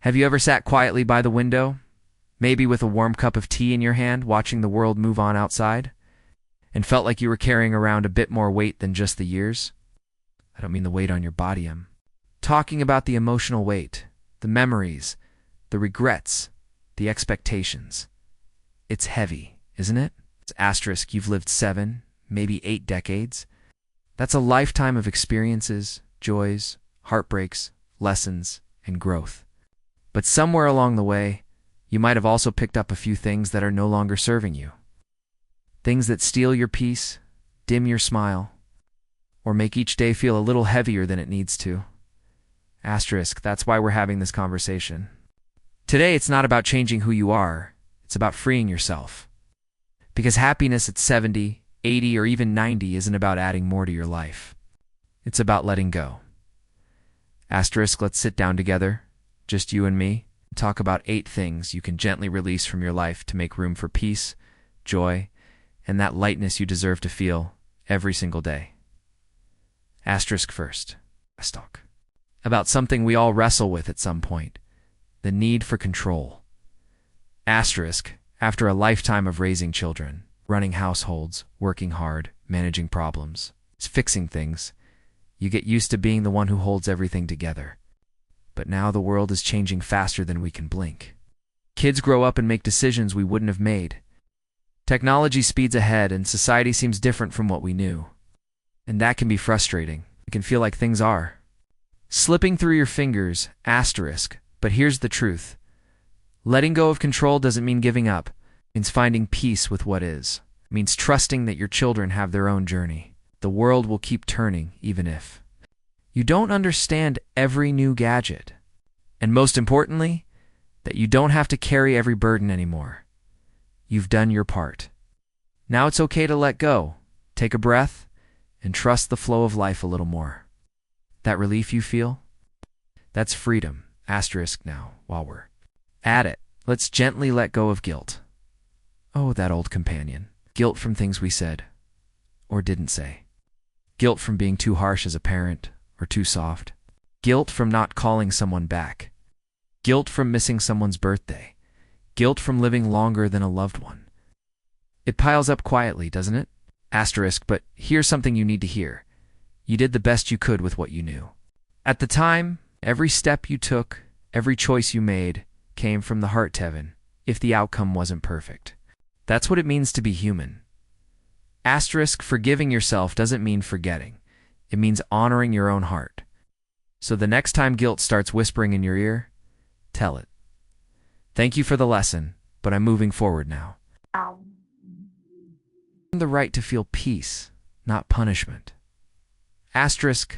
Have you ever sat quietly by the window, maybe with a warm cup of tea in your hand, watching the world move on outside, and felt like you were carrying around a bit more weight than just the years? I don't mean the weight on your body, I'm talking about the emotional weight, the memories, the regrets, the expectations. It's heavy, isn't it? It's asterisk, you've lived 7, maybe 8 decades. That's a lifetime of experiences, joys, heartbreaks, lessons, and growth. But somewhere along the way, you might have also picked up a few things that are no longer serving you. Things that steal your peace, dim your smile, or make each day feel a little heavier than it needs to. Asterisk, that's why we're having this conversation. Today, it's not about changing who you are, it's about freeing yourself. Because happiness at 70, 80, or even 90 isn't about adding more to your life. It's about letting go. Asterisk, let's sit down together, just you and me, and talk about 8 things you can gently release from your life to make room for peace, joy, and that lightness you deserve to feel every single day. Asterisk first. Let's talk about something we all wrestle with at some point, the need for control. Asterisk, after a lifetime of raising children, running households, working hard, managing problems, fixing things, you get used to being the one who holds everything together. But now the world is changing faster than we can blink. Kids grow up and make decisions we wouldn't have made. Technology speeds ahead and society seems different from what we knew. And that can be frustrating. It can feel like things are slipping through your fingers, asterisk, but here's the truth. Letting go of control doesn't mean giving up. It means finding peace with what is. It means trusting that your children have their own journey. The world will keep turning, even if you don't understand every new gadget. And most importantly, that you don't have to carry every burden anymore. You've done your part. Now it's okay to let go, take a breath, and trust the flow of life a little more. That relief you feel? That's freedom. Asterisk now, while we're at it, let's gently let go of guilt. Oh, that old companion. Guilt from things we said or didn't say. Guilt from being too harsh as a parent or too soft. Guilt from not calling someone back. Guilt from missing someone's birthday. Guilt from living longer than a loved one. It piles up quietly, doesn't it? Asterisk, but here's something you need to hear. You did the best you could with what you knew. At the time, every step you took, every choice you made, came from the heart, Tevin, if the outcome wasn't perfect. That's what it means to be human. Asterisk, forgiving yourself doesn't mean forgetting. It means honoring your own heart. So the next time guilt starts whispering in your ear, tell it. Thank you for the lesson, but I'm moving forward now. The right to feel peace, not punishment. Asterisk,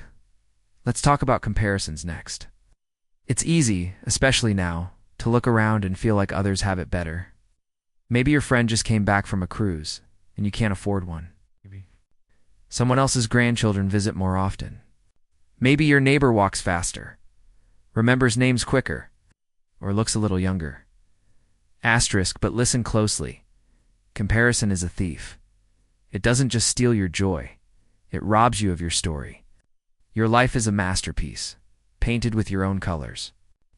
let's talk about comparisons next. It's easy, especially now, to look around and feel like others have it better. Maybe your friend just came back from a cruise, and you can't afford one. Someone else's grandchildren visit more often. Maybe your neighbor walks faster, remembers names quicker, or looks a little younger. Asterisk, but listen closely. Comparison is a thief. It doesn't just steal your joy. It robs you of your story. Your life is a masterpiece, painted with your own colors.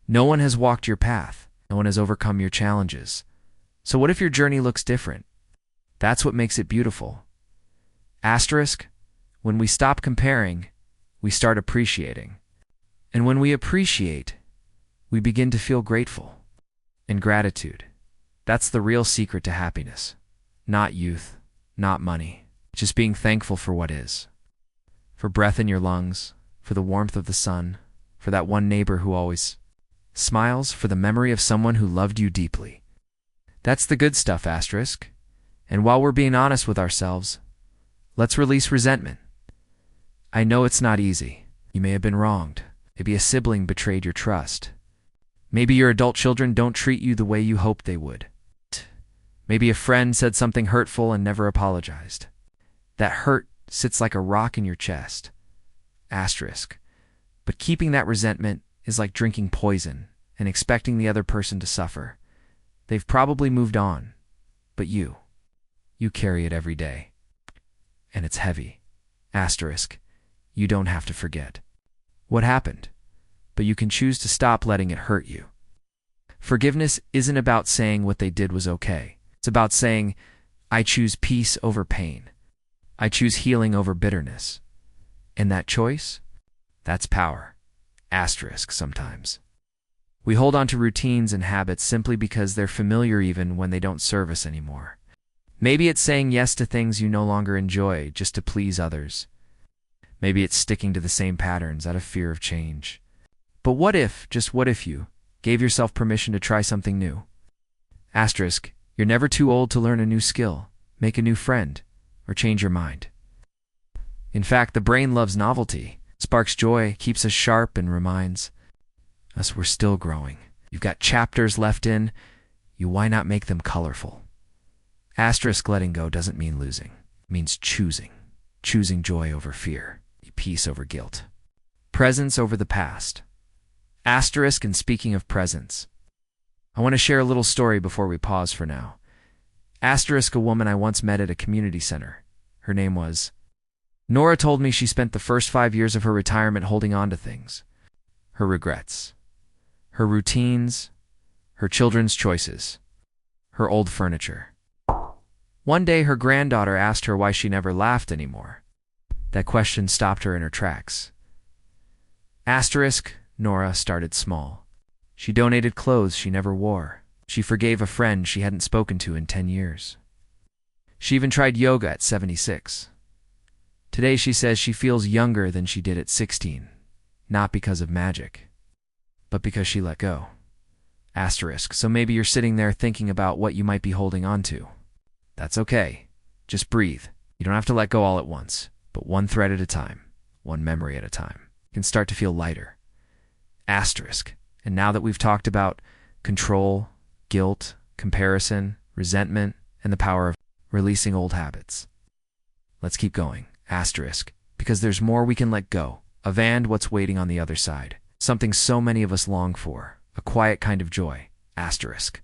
No one has walked your path. No one has overcome your challenges. So what if your journey looks different? That's what makes it beautiful. Asterisk, when we stop comparing, we start appreciating. And when we appreciate, we begin to feel grateful. And gratitude, that's the real secret to happiness. Not youth, not money, just being thankful for what is. For breath in your lungs, for the warmth of the sun, for that one neighbor who always smiles, for the memory of someone who loved you deeply. That's the good stuff, asterisk. And while we're being honest with ourselves, let's release resentment. I know it's not easy. You may have been wronged. Maybe a sibling betrayed your trust. Maybe your adult children don't treat you the way you hoped they would. Maybe a friend said something hurtful and never apologized. That hurt sits like a rock in your chest. Asterisk. But keeping that resentment is like drinking poison and expecting the other person to suffer. They've probably moved on, but you carry it every day. And it's heavy. Asterisk. You don't have to forget what happened, but you can choose to stop letting it hurt you. Forgiveness isn't about saying what they did was okay. It's about saying, I choose peace over pain. I choose healing over bitterness. And that choice? That's power. Asterisk sometimes. We hold on to routines and habits simply because they're familiar even when they don't serve us anymore. Maybe it's saying yes to things you no longer enjoy just to please others. Maybe it's sticking to the same patterns out of fear of change. But what if, just what if you, gave yourself permission to try something new? Asterisk, you're never too old to learn a new skill, make a new friend, or change your mind. In fact, the brain loves novelty, sparks joy, keeps us sharp, and reminds us we're still growing. You've got chapters left in you, why not make them colorful? Asterisk, letting go doesn't mean losing. It means choosing. Choosing joy over fear, peace over guilt, presence over the past. Asterisk, and speaking of presence, I want to share a little story before we pause for now. Asterisk, a woman I once met at a community center. Her name was Nora. Told me she spent the first 5 years of her retirement holding on to things. Her regrets, her routines, her children's choices, her old furniture. One day her granddaughter asked her why she never laughed anymore. That question stopped her in her tracks. Asterisk, Nora started small. She donated clothes she never wore. She forgave a friend she hadn't spoken to in 10 years. She even tried yoga at 76. Today she says she feels younger than she did at 16, not because of magic, but because she let go. Asterisk, so maybe you're sitting there thinking about what you might be holding on to. That's okay. Just breathe. You don't have to let go all at once, but one thread at a time, one memory at a time. You can start to feel lighter. Asterisk, and now that we've talked about control, guilt, comparison, resentment, and the power of releasing old habits, let's keep going. Asterisk, because there's more we can let go of and what's waiting on the other side. Something so many of us long for, a quiet kind of joy. Asterisk.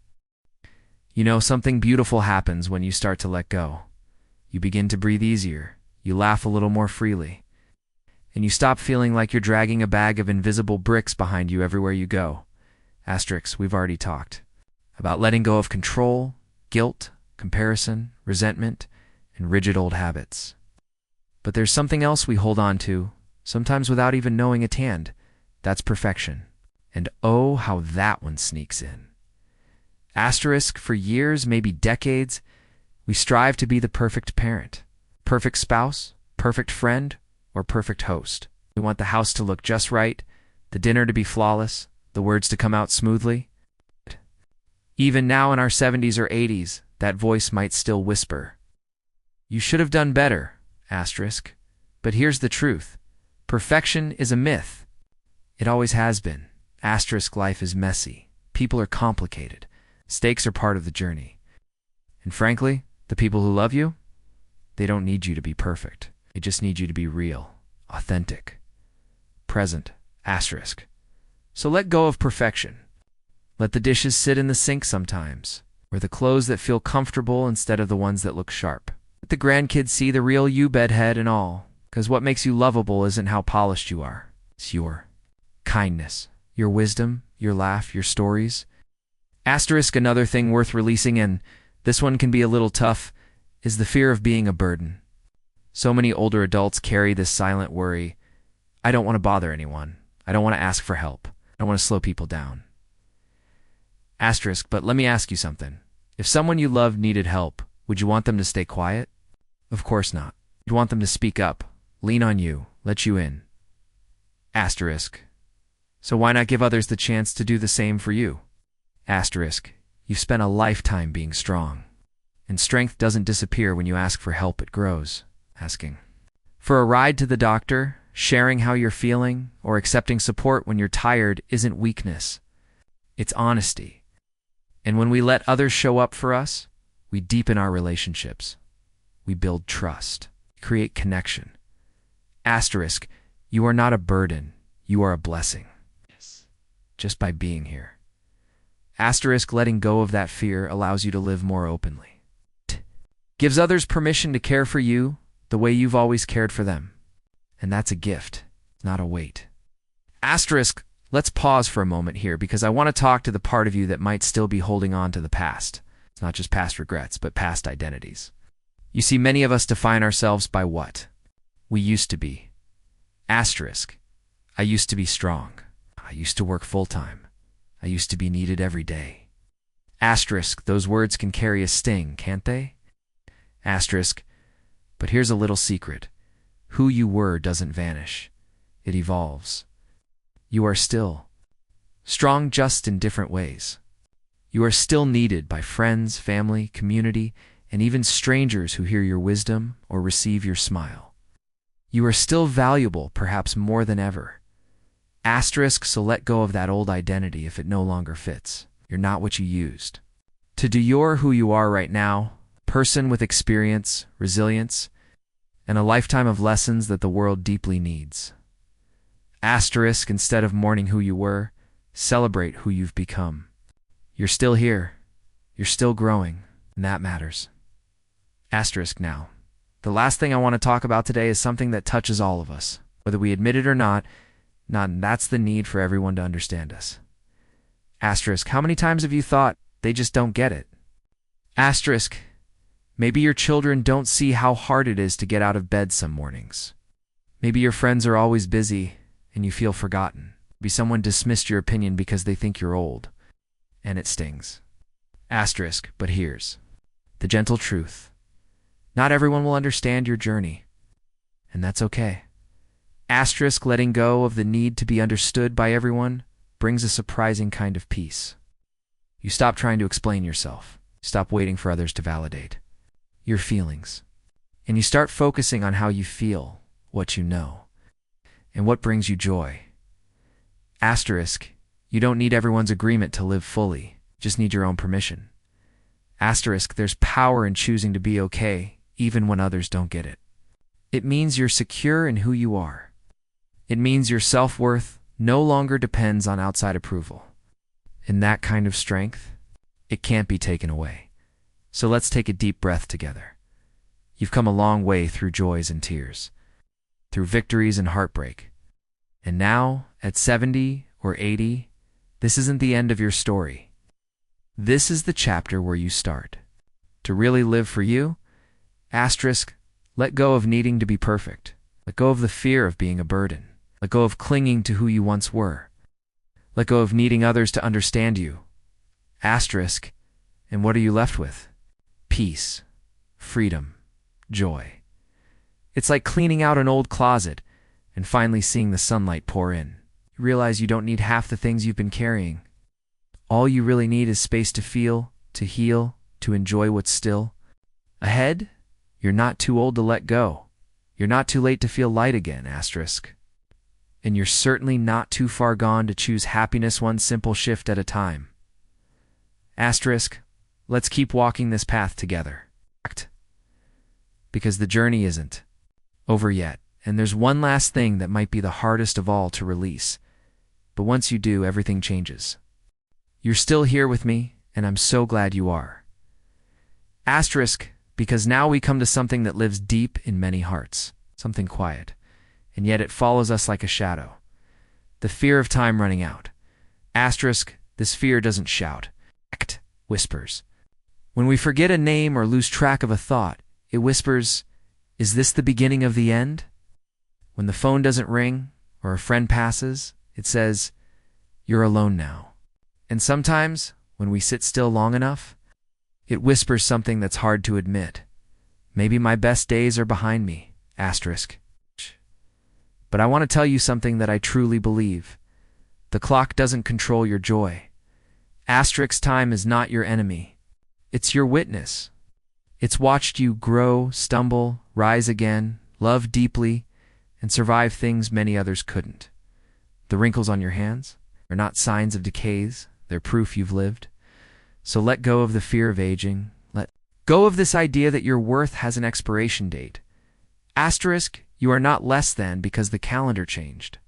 You know, something beautiful happens when you start to let go. You begin to breathe easier, you laugh a little more freely, and you stop feeling like you're dragging a bag of invisible bricks behind you everywhere you go. Asterisk, we've already talked about letting go of control, guilt, comparison, resentment, and rigid old habits. But there's something else we hold on to, sometimes without even knowing it hand. That's perfection. And oh, how that one sneaks in. Asterisk, for years, maybe decades, we strive to be the perfect parent, perfect spouse, perfect friend, or perfect host. We want the house to look just right, the dinner to be flawless, the words to come out smoothly. Even now in our 70s or 80s, that voice might still whisper, "You should have done better." Asterisk. But here's the truth. Perfection is a myth. It always has been. Asterisk, life is messy. People are complicated. Stakes are part of the journey. And frankly, the people who love you, they don't need you to be perfect. They just need you to be real, authentic, present. Asterisk. So let go of perfection. Let the dishes sit in the sink sometimes, or the clothes that feel comfortable instead of the ones that look sharp. Let the grandkids see the real you, bedhead and all, because what makes you lovable isn't how polished you are. It's your kindness, your wisdom, your laugh, your stories. Asterisk, another thing worth releasing, and this one can be a little tough, is the fear of being a burden. So many older adults carry this silent worry. I don't want to bother anyone. I don't want to ask for help. I don't want to slow people down. Asterisk, but let me ask you something. If someone you loved needed help, would you want them to stay quiet? Of course not. You'd want them to speak up, lean on you, let you in. Asterisk. So why not give others the chance to do the same for you? Asterisk. You've spent a lifetime being strong. And strength doesn't disappear when you ask for help, it grows. Asking for a ride to the doctor, sharing how you're feeling, or accepting support when you're tired isn't weakness. It's honesty. And when we let others show up for us, we deepen our relationships. We build trust, create connection. Asterisk. You are not a burden. You are a blessing. Yes. Just by being here. Asterisk, letting go of that fear allows you to live more openly. Gives others permission to care for you the way you've always cared for them. And that's a gift, not a weight. Asterisk, let's pause for a moment here because I want to talk to the part of you that might still be holding on to the past. It's not just past regrets, but past identities. You see, many of us define ourselves by what we used to be. Asterisk. I used to be strong. I used to work full-time. I used to be needed every day. Asterisk. Those words can carry a sting, can't they? Asterisk. But here's a little secret. Who you were doesn't vanish. It evolves. You are still strong, just in different ways. You are still needed by friends, family, community, and even strangers who hear your wisdom or receive your smile. You are still valuable, perhaps more than ever. Asterisk, so let go of that old identity if it no longer fits. You're not what you used to do. You're who you are right now, a person with experience, resilience, and a lifetime of lessons that the world deeply needs. Asterisk, instead of mourning who you were, celebrate who you've become. You're still here. You're still growing, and that matters. Asterisk now. The last thing I want to talk about today is something that touches all of us, whether we admit it or not, and that's the need for everyone to understand us. Asterisk, how many times have you thought they just don't get it? Asterisk, maybe your children don't see how hard it is to get out of bed some mornings. Maybe your friends are always busy and you feel forgotten. Maybe someone dismissed your opinion because they think you're old, and it stings. Asterisk, but here's the gentle truth. Not everyone will understand your journey, and that's okay. Asterisk, letting go of the need to be understood by everyone brings a surprising kind of peace. You stop trying to explain yourself. Stop waiting for others to validate your feelings. And you start focusing on how you feel, what you know, and what brings you joy. Asterisk, you don't need everyone's agreement to live fully. Just need your own permission. Asterisk, there's power in choosing to be okay, even when others don't get it. It means you're secure in who you are. It means your self-worth no longer depends on outside approval. And that kind of strength, it can't be taken away. So let's take a deep breath together. You've come a long way through joys and tears, through victories and heartbreak. And now, at 70 or 80, this isn't the end of your story. This is the chapter where you start. To really live for you, asterisk, let go of needing to be perfect. Let go of the fear of being a burden. Let go of clinging to who you once were. Let go of needing others to understand you. Asterisk, and what are you left with? Peace, freedom, joy. It's like cleaning out an old closet and finally seeing the sunlight pour in. You realize you don't need half the things you've been carrying. All you really need is space to feel, to heal, to enjoy what's still. Ahead, you're not too old to let go. You're not too late to feel light again, asterisk. And you're certainly not too far gone to choose happiness one simple shift at a time. Asterisk, let's keep walking this path together. Because the journey isn't over yet, and there's one last thing that might be the hardest of all to release. But once you do, everything changes. You're still here with me, and I'm so glad you are. Asterisk, because now we come to something that lives deep in many hearts, something quiet, and yet it follows us like a shadow. The fear of time running out. Asterisk, this fear doesn't shout. It whispers. When we forget a name or lose track of a thought, it whispers, is this the beginning of the end? When the phone doesn't ring, or a friend passes, it says, you're alone now. And sometimes, when we sit still long enough, it whispers something that's hard to admit. Maybe my best days are behind me, asterisk. But I want to tell you something that I truly believe. The clock doesn't control your joy. Asterisk, time is not your enemy. It's your witness. It's watched you grow, stumble, rise again, love deeply, and survive things many others couldn't. The wrinkles on your hands are not signs of decays, they're proof you've lived. So let go of the fear of aging. Let go of this idea that your worth has an expiration date. Asterisk, you are not less than because the calendar changed.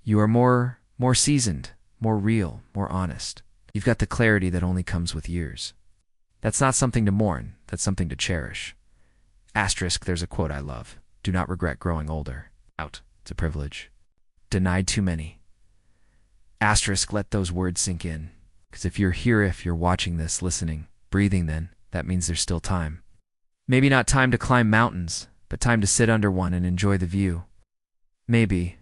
You are more seasoned, more real, more honest. You've got the clarity that only comes with years. That's not something to mourn, that's something to cherish. Asterisk, there's a quote I love. Do not regret growing older. Out. It's a privilege. Denied too many. Asterisk, let those words sink in. Because if you're here, if you're watching this, listening, breathing, then that means there's still time. Maybe not time to climb mountains, but time to sit under one and enjoy the view. Maybe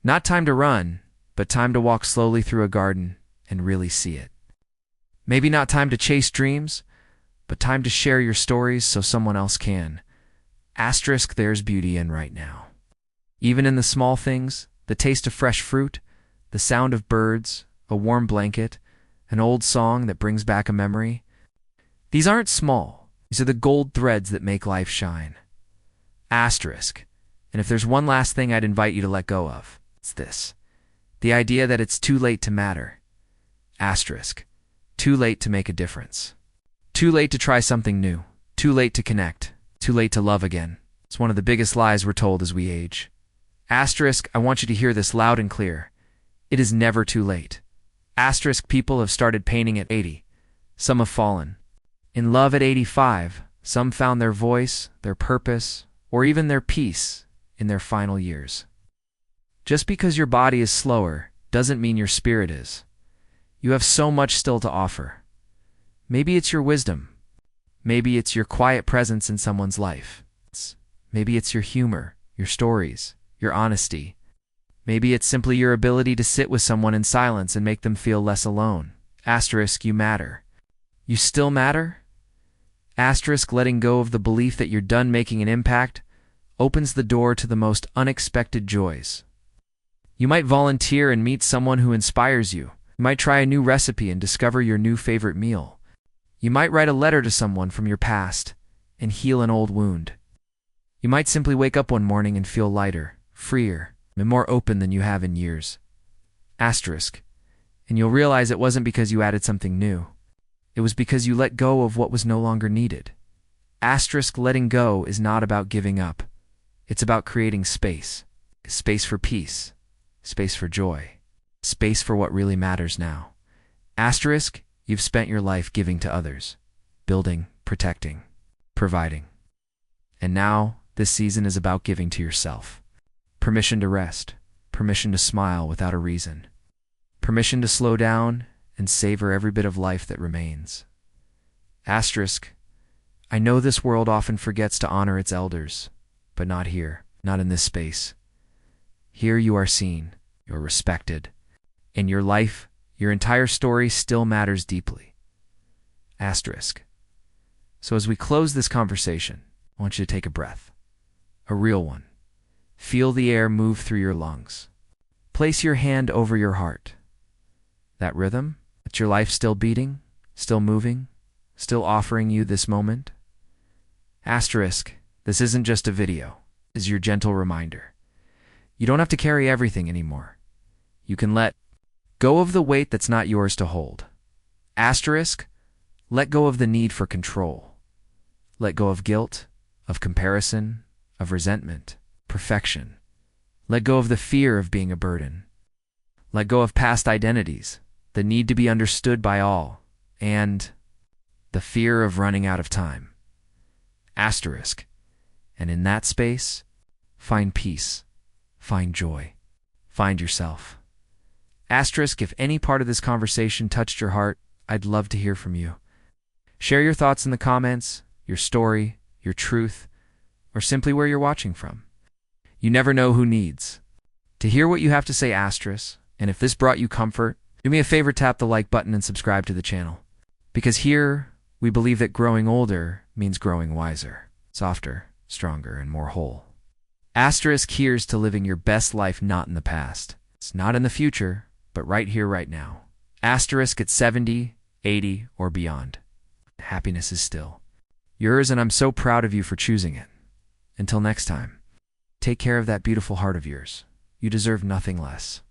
not time to run, but time to walk slowly through a garden and really see it. Maybe not time to chase dreams, but time to share your stories so someone else can. Asterisk, there's beauty in right now. Even in the small things, the taste of fresh fruit, the sound of birds, a warm blanket, an old song that brings back a memory. These aren't small. These are the gold threads that make life shine. Asterisk. And if there's one last thing I'd invite you to let go of, it's this. The idea that it's too late to matter. Asterisk. Too late to make a difference. Too late to try something new. Too late to connect. Too late to love again. It's one of the biggest lies we're told as we age. Asterisk, I want you to hear this loud and clear. It is never too late. Asterisk, people have started painting at 80. Some have fallen. In love at 85, some found their voice, their purpose, or even their peace in their final years. Just because your body is slower doesn't mean your spirit is. You have so much still to offer. Maybe it's your wisdom. Maybe it's your quiet presence in someone's life. Maybe it's your humor, your stories, your honesty. Maybe it's simply your ability to sit with someone in silence and make them feel less alone. Asterisk, you matter. You still matter? Asterisk, letting go of the belief that you're done making an impact opens the door to the most unexpected joys. You might volunteer and meet someone who inspires you. You might try a new recipe and discover your new favorite meal. You might write a letter to someone from your past and heal an old wound. You might simply wake up one morning and feel lighter, freer, and more open than you have in years. Asterisk. And you'll realize it wasn't because you added something new. It was because you let go of what was no longer needed. Asterisk, letting go is not about giving up. It's about creating space. Space for peace. Space for joy. Space for what really matters now. Asterisk, you've spent your life giving to others. Building, protecting, providing. And now, this season is about giving to yourself. Permission to rest. Permission to smile without a reason. Permission to slow down and savor every bit of life that remains. Asterisk, I know this world often forgets to honor its elders, but not here, not in this space. Here you are seen, you're respected, and your life, your entire story still matters deeply. Asterisk. So as we close this conversation, I want you to take a breath. A real one. Feel the air move through your lungs. Place your hand over your heart. That rhythm? That's your life still beating, still moving, still offering you this moment? Asterisk, this isn't just a video, it's your gentle reminder. You don't have to carry everything anymore. You can let go of the weight that's not yours to hold. Asterisk, let go of the need for control. Let go of guilt, of comparison, of resentment, perfection. Let go of the fear of being a burden. Let go of past identities, the need to be understood by all, and the fear of running out of time. Asterisk. And in that space, find peace, find joy, find yourself. Asterisk, if any part of this conversation touched your heart, I'd love to hear from you. Share your thoughts in the comments, your story, your truth, or simply where you're watching from. You never know who needs to hear what you have to say, Asterisk. And if this brought you comfort, do me a favor, tap the like button and subscribe to the channel. Because here, we believe that growing older means growing wiser, softer, stronger, and more whole. Asterisk, here's to living your best life, not in the past. It's not in the future, but right here, right now. Asterisk at 70, 80, or beyond. Happiness is still yours, and I'm so proud of you for choosing it. Until next time, take care of that beautiful heart of yours. You deserve nothing less.